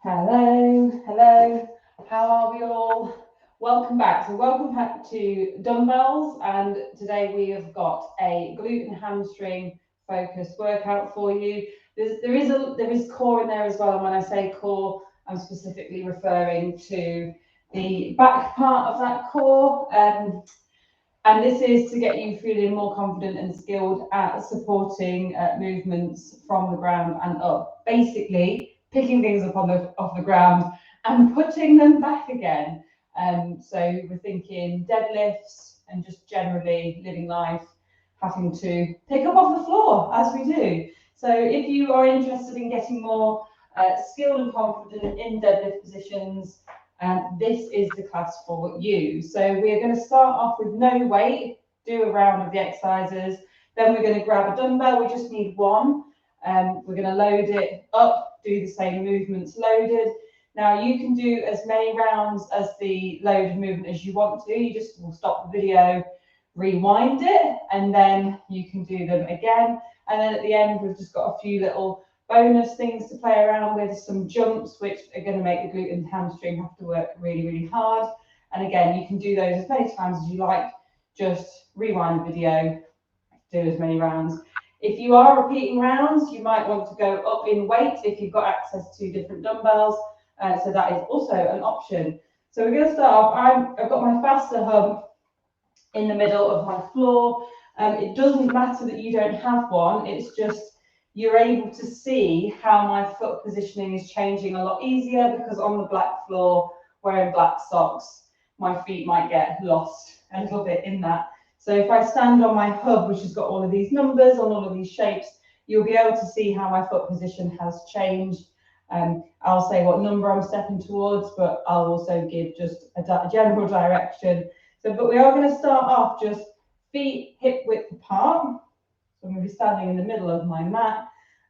Hello, hello. How are we all? Welcome back. So welcome back to Dumbbells, and today we have got a glute and hamstring focused workout for you. There is core in there as well, and when I say core, I'm specifically referring to the back part of that core. And this is to get you feeling more confident and skilled at supporting movements from the ground and up. Basically, picking things up off the ground and putting them back again. So we're thinking deadlifts and just generally living life, having to pick up off the floor as we do. So if you are interested in getting more skilled and confident in deadlift positions, this is the class for you. So we're going to start off with no weight, do a round of the exercises. Then we're going to grab a dumbbell. We just need one. We're going to load it up, do the same movements loaded. Now you can do as many rounds as the loaded movement as you want to. You just will stop the video, rewind it, and then you can do them again. And then at the end, we've just got a few little bonus things to play around with, some jumps, which are going to make the glute and hamstring have to work really, really hard. And again, you can do those as many times as you like. Just rewind the video, do as many rounds. If you are repeating rounds, you might want to go up in weight if you've got access to different dumbbells. So that is also an option. So we're going to start off. I've got my faster hub in the middle of my floor. It doesn't matter that you don't have one. It's just you're able to see how my foot positioning is changing a lot easier, because on the black floor, wearing black socks, my feet might get lost a little bit in that. So if I stand on my hub, which has got all of these numbers on all of these shapes, you'll be able to see how my foot position has changed. I'll say what number I'm stepping towards, but I'll also give just a general direction. So, but we are going to start off just feet hip width apart. So I'm going to be standing in the middle of my mat,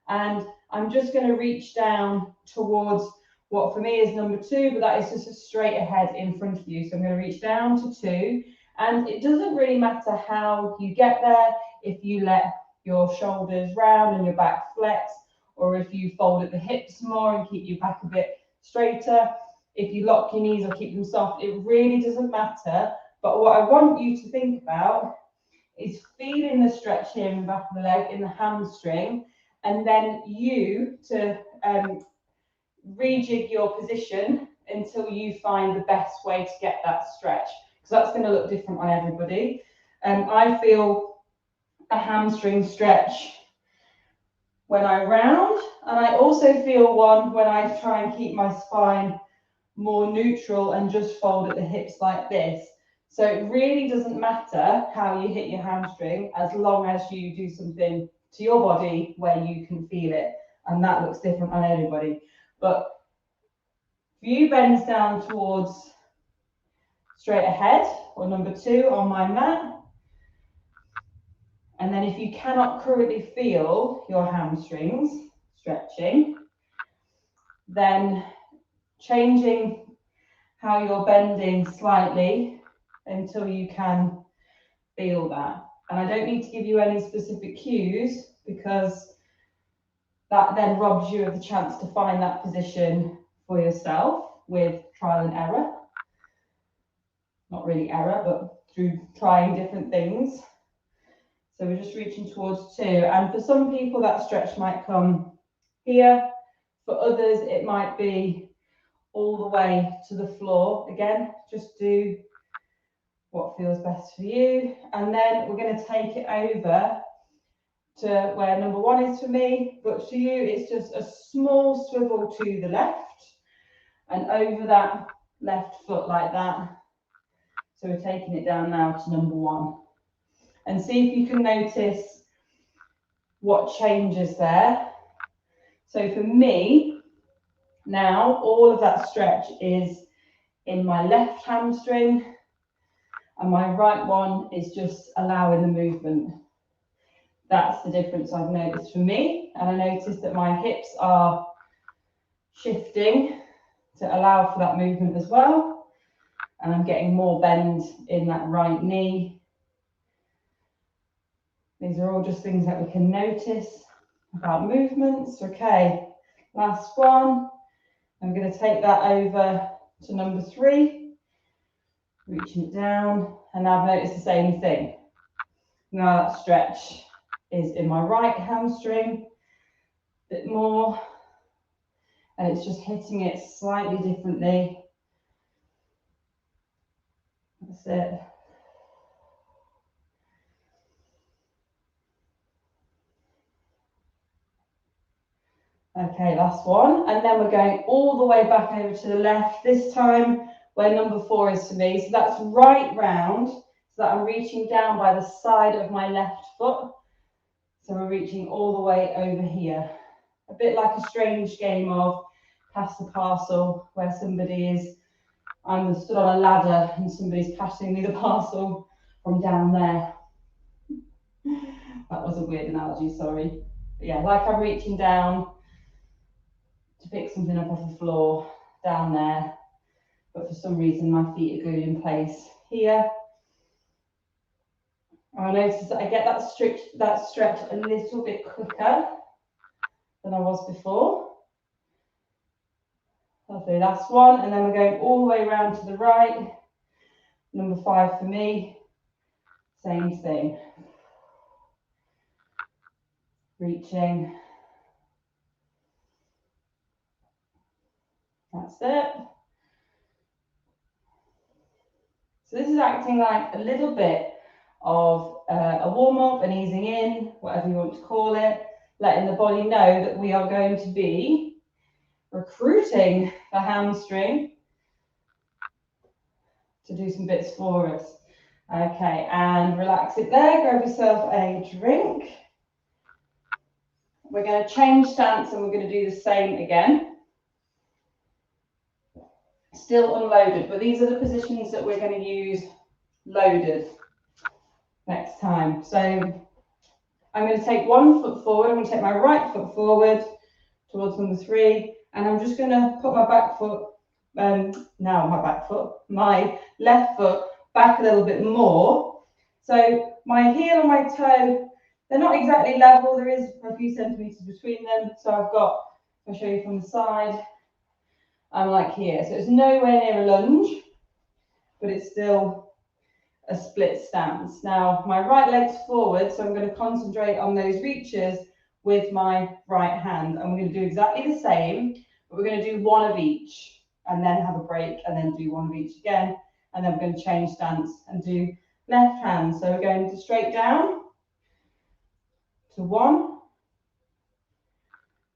and I'm just going to reach down towards what for me is number 2, but that is just a straight ahead in front of you. So I'm going to reach down to 2, and it doesn't really matter how you get there, if you let your shoulders round and your back flex, or if you fold at the hips more and keep your back a bit straighter, if you lock your knees or keep them soft, it really doesn't matter. But what I want you to think about is feeling the stretch here in the back of the leg, in the hamstring, and then you to rejig your position until you find the best way to get that stretch, because that's going to look different on everybody. I feel a hamstring stretch when I round, and I also feel one when I try and keep my spine more neutral and just fold at the hips like this. So it really doesn't matter how you hit your hamstring, as long as you do something to your body where you can feel it, and that looks different on everybody. But view bends down towards straight ahead, or number 2 on my mat. And then if you cannot currently feel your hamstrings stretching, then changing how you're bending slightly until you can feel that. And I don't need to give you any specific cues, because that then robs you of the chance to find that position for yourself with trial and error. Not really error, but through trying different things. So we're just reaching towards 2. And for some people, that stretch might come here. For others, it might be all the way to the floor. Again, just do what feels best for you. And then we're going to take it over to where number 1 is for me, but to you, it's just a small swivel to the left and over that left foot like that. So we're taking it down now to number 1. And see if you can notice what changes there. So for me, now all of that stretch is in my left hamstring, and my right one is just allowing the movement. That's the difference I've noticed for me. And I noticed that my hips are shifting to allow for that movement as well. And I'm getting more bend in that right knee. These are all just things that we can notice about movements. Okay, last one. I'm going to take that over to number 3, reaching it down, and I've noticed the same thing. Now that stretch is in my right hamstring, a bit more, and it's just hitting it slightly differently. That's it. Okay, last one, and then we're going all the way back over to the left, this time where number 4 is for me. So that's right round, so that I'm reaching down by the side of my left foot. So we're reaching all the way over here. A bit like a strange game of pass the parcel, where I'm stood on a ladder and somebody's passing me the parcel from down there. That was a weird analogy, sorry. But yeah, like I'm reaching down to pick something up off the floor down there, but for some reason my feet are glued in place here. And I notice that I get that stretch a little bit quicker than I was before. Lovely, last one, and then we're going all the way around to the right. Number 5 for me, same thing. Reaching. That's it. So this is acting like a little bit of a warm-up, an easing in, whatever you want to call it, letting the body know that we are going to be recruiting the hamstring to do some bits for us. Okay, and relax it there, grab yourself a drink. We're going to change stance and we're going to do the same again. Still unloaded, but these are the positions that we're going to use loaded next time. So I'm going to take 1 foot forward. I'm going to take my right foot forward towards number 3, and I'm just going to put my back foot, my left foot back a little bit more. So my heel and my toe, they're not exactly level. There is a few centimeters between them. So I'll show you from the side. I'm like here. So it's nowhere near a lunge, but it's still a split stance. Now my right leg's forward, so I'm going to concentrate on those reaches with my right hand. I'm going to do exactly the same, but we're going to do 1 of each and then have a break and then do 1 of each again. And then we're going to change stance and do left hand. So we're going to straight down to 1,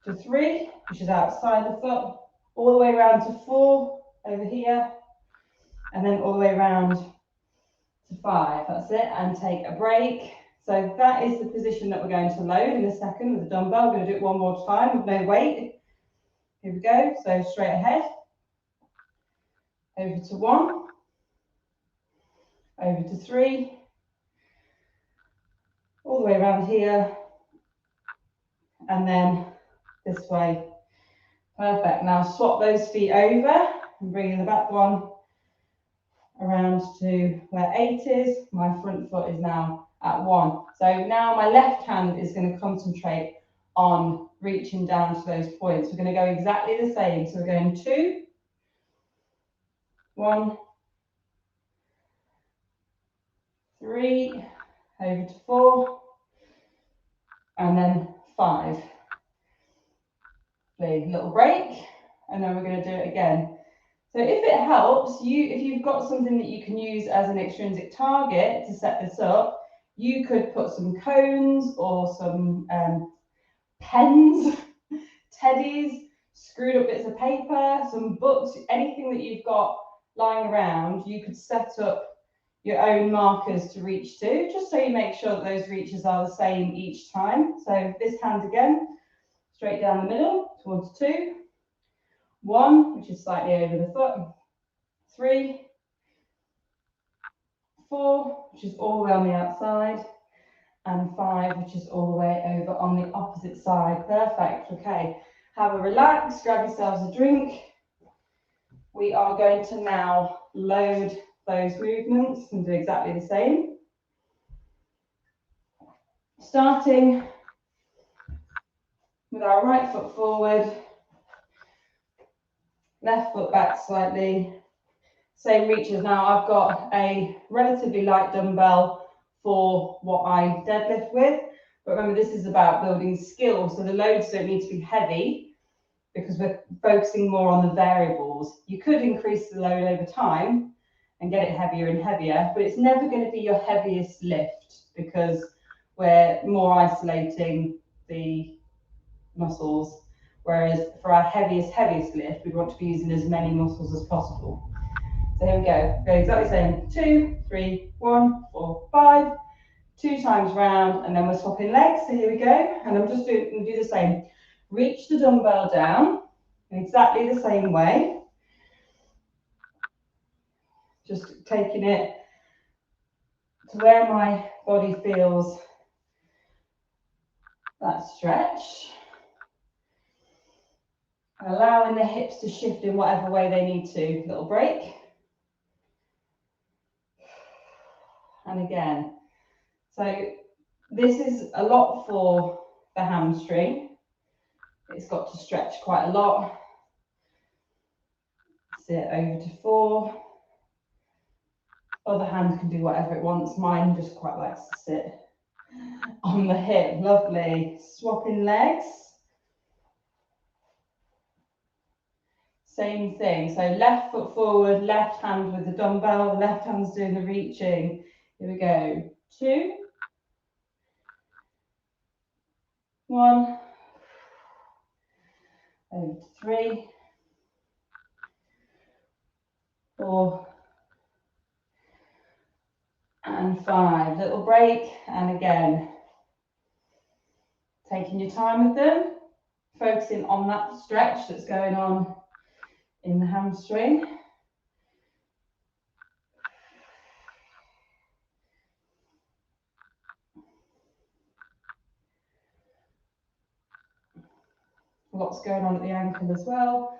to 3, which is outside the foot, all the way around to 4 over here, and then all the way around to 5. That's it, and take a break. So that is the position that we're going to load in a second with the dumbbell. We're going to do it 1 more time with no weight. Here we go. So straight ahead, over to 1, over to 3, all the way around here, and then this way. Perfect. Now swap those feet over and bring in the back one around to where 8 is. My front foot is now at 1. So now my left hand is going to concentrate on reaching down to those points. We're going to go exactly the same. So we're going 2, 1, 3, over to 4, and then 5. A little break, and then we're going to do it again. So if it helps you, if you've got something that you can use as an extrinsic target to set this up, you could put some cones or some pens, teddies, screwed up bits of paper, some books, anything that you've got lying around. You could set up your own markers to reach to, just so you make sure that those reaches are the same each time. So this hand again, straight down the middle towards 2, 1, which is slightly over the foot, 3, 4, which is all the way on the outside, and 5, which is all the way over on the opposite side. Perfect. Okay, have a relax, grab yourselves a drink. We are going to now load those movements and do exactly the same. Starting with our right foot forward, left foot back slightly. Same reaches. Now I've got a relatively light dumbbell for what I deadlift with, but remember this is about building skill, so the loads don't need to be heavy because we're focusing more on the variables. You could increase the load over time and get it heavier and heavier, but it's never going to be your heaviest lift because we're more isolating the muscles. Whereas for our heaviest lift, we want to be using as many muscles as possible. So here we go. Go exactly the same. 2, 3, 1, 4, 5. 2 times round, and then we're swapping legs. So here we go. And I'm just going to do the same. Reach the dumbbell down in exactly the same way. Just taking it to where my body feels that stretch. Allowing the hips to shift in whatever way they need to. Little break. And again. So this is a lot for the hamstring. It's got to stretch quite a lot. Sit over to 4. Other hand can do whatever it wants. Mine just quite likes to sit on the hip. Lovely. Swapping legs. Same thing. So left foot forward, left hand with the dumbbell, left hand's doing the reaching. Here we go. 2, 1, over to 3, 4, and 5. Little break, and again. Taking your time with them, focusing on that stretch that's going on in the hamstring. Lots going on at the ankle as well.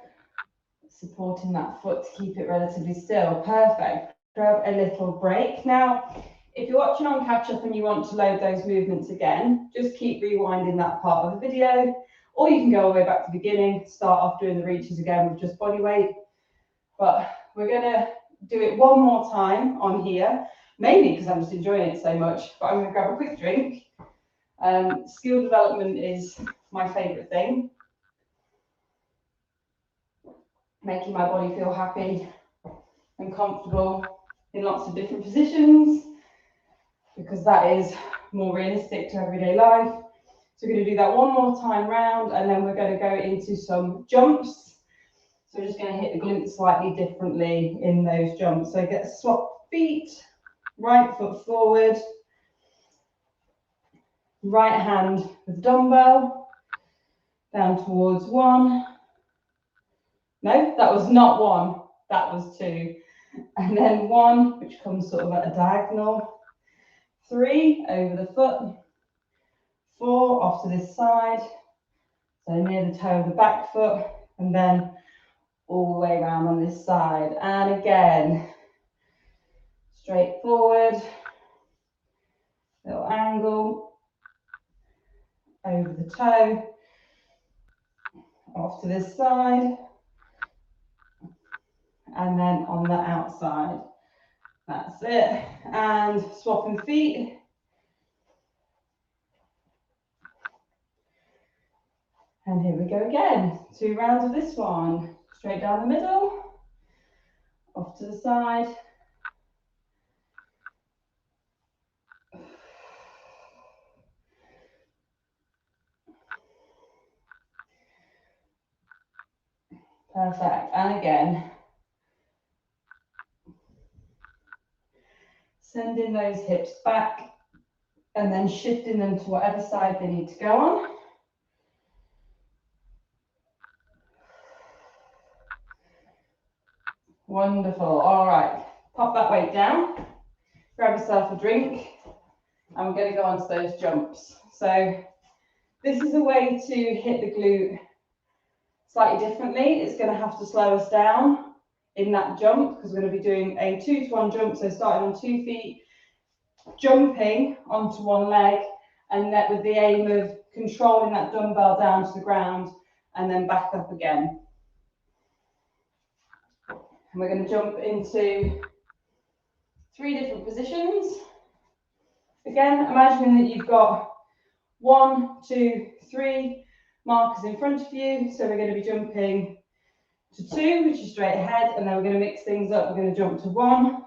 Supporting that foot to keep it relatively still. Perfect. Grab a little break. Now, if you're watching on catch up and you want to load those movements again, just keep rewinding that part of the video, or you can go all the way back to the beginning, start off doing the reaches again with just body weight. But we're going to do it one more time on here, mainly because I'm just enjoying it so much, but I'm going to grab a quick drink. Skill development is my favorite thing. Making my body feel happy and comfortable in lots of different positions, because that is more realistic to everyday life. So we're going to do that one more time round, and then we're going to go into some jumps. So we're just going to hit the glutes slightly differently in those jumps. So get swap feet, right foot forward, right hand with dumbbell, down towards 1. No, that was not 1, that was 2. And then 1, which comes sort of at a diagonal. 3, over the foot. 4, off to this side. So near the toe of the back foot. And then all the way around on this side. And again, straight forward. Little angle. Over the toe. Off to this side. And then on the outside. That's it. And swapping feet. And here we go again. 2 rounds of this one. Straight down the middle. Off to the side. Perfect. And again. Sending those hips back and then shifting them to whatever side they need to go on. Wonderful. All right. Pop that weight down. Grab yourself a drink. And we're going to go on to those jumps. So this is a way to hit the glute slightly differently. It's going to have to slow us down in that jump because we're going to be doing a 2-to-1 jump. So starting on 2 feet, jumping onto 1 leg, and that with the aim of controlling that dumbbell down to the ground and then back up again. And we're going to jump into 3 different positions. Again, imagining that you've got 1, 2, 3 markers in front of you. So we're going to be jumping to 2, which is straight ahead, and then we're going to mix things up. We're going to jump to 1.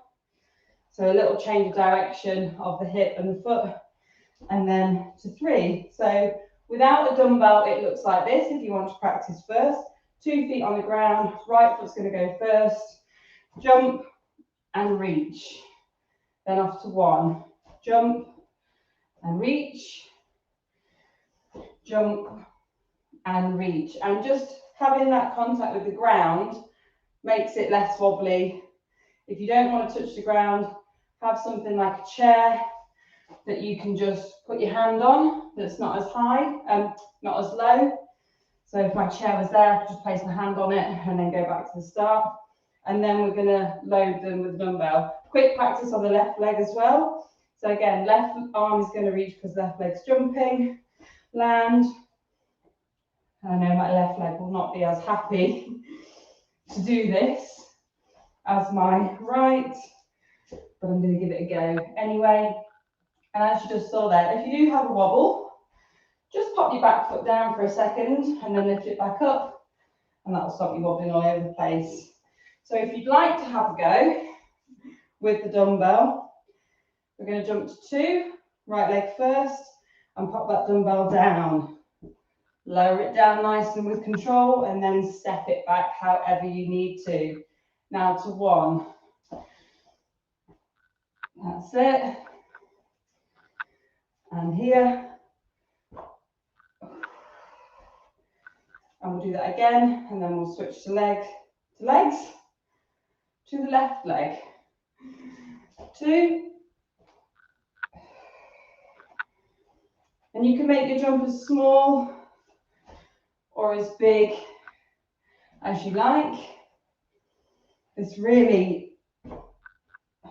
So a little change of direction of the hip and the foot, and then to 3. So without a dumbbell, it looks like this if you want to practice first. 2 feet on the ground, right foot's going to go first, jump and reach. Then off to 1, jump and reach, jump and reach. And just having that contact with the ground makes it less wobbly. If you don't want to touch the ground, have something like a chair that you can just put your hand on that's not as high, not as low. So if my chair was there, I could just place my hand on it and then go back to the start. And then we're going to load them with a dumbbell. Quick practice on the left leg as well. So again, left arm is going to reach because left leg's jumping. Land. I know my left leg will not be as happy to do this as my right, but I'm going to give it a go anyway. And as you just saw there, if you do have a wobble, just pop your back foot down for a second and then lift it back up, and that will stop you wobbling all over the place. So if you'd like to have a go with the dumbbell, we're going to jump to 2, right leg first, and pop that dumbbell down. Lower it down nice and with control, and then step it back however you need to. Now to 1. That's it. And here. And we'll do that again, and then we'll switch to legs, to the left leg. 2. And you can make your jump as small or as big as you like. This really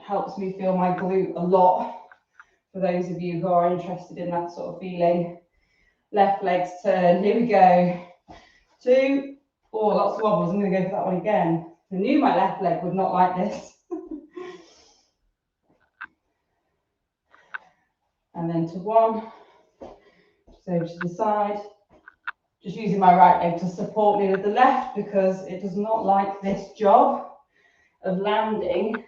helps me feel my glute a lot, for those of you who are interested in that sort of feeling. Left leg's turn, here we go. 2, oh, lots of wobbles, I'm going to go for that one again. I knew my left leg would not like this. And then to 1, just over to the side. Just using my right leg to support me with the left, because it does not like this job of landing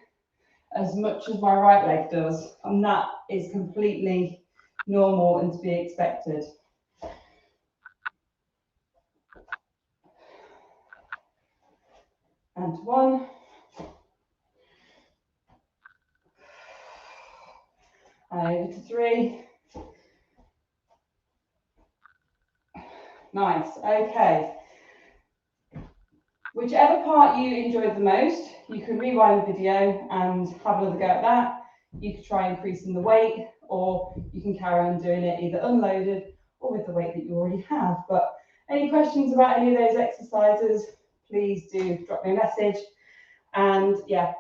as much as my right leg does. And that is completely normal and to be expected. And to 1. And over to 3. Nice, okay. Whichever part you enjoyed the most, you can rewind the video and have another go at that. You could try increasing the weight, or you can carry on doing it either unloaded or with the weight that you already have. But any questions about any of those exercises, please do drop me a message. And yeah,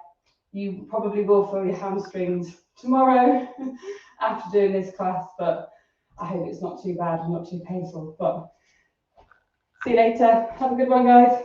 you probably will feel your hamstrings tomorrow after doing this class, but I hope it's not too bad and not too painful. But see you later. Have a good one, guys.